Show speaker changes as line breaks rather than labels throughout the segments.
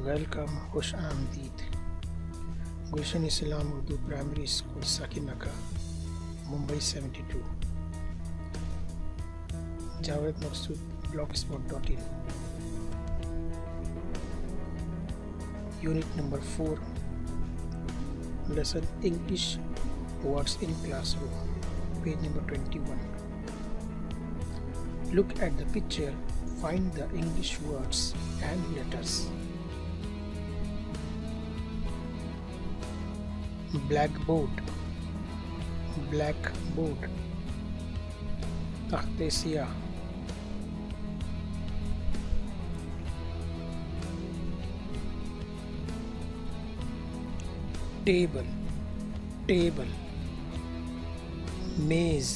Welcome, खुश आमदीद। Gulshan Islam Urdu primary school Sakinaka, Mumbai 72। Javed Maqsood blogspot.in। Unit number 4, lesson English words in classroom, page number 21। Look at the picture, find the English words and letters. Blackboard, blackboard, तख्ते सियाह, table, table, मेज,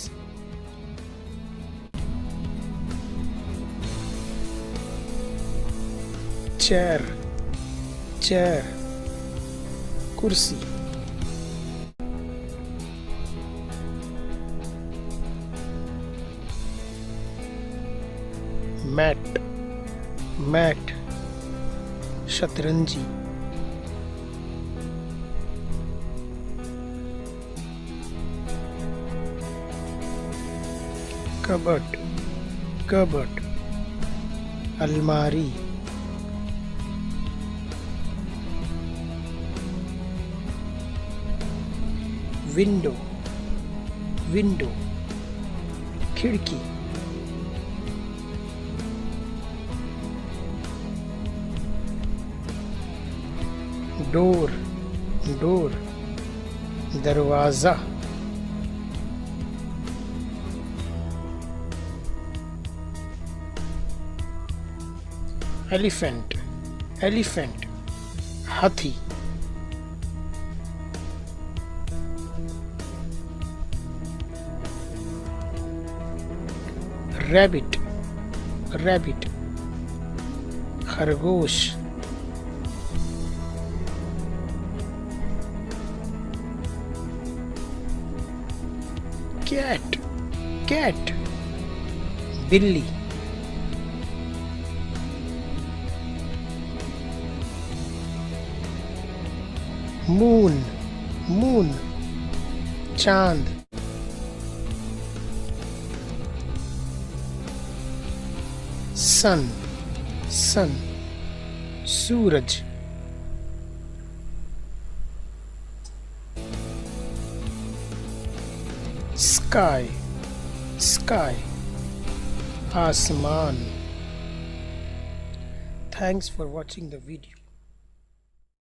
chair, chair, कुर्सी, mat, mat, शतरंजी, cupboard, cupboard, अलमारी, window, window, खिड़की, door, door, दरवाजा, elephant, elephant, हाथी, rabbit, rabbit, खरगोश, cat, cat, बिल्ली, moon, moon, चांद, सन, सन, सूरज, स्काई, स्काई, आसमान। Thanks for watching the video.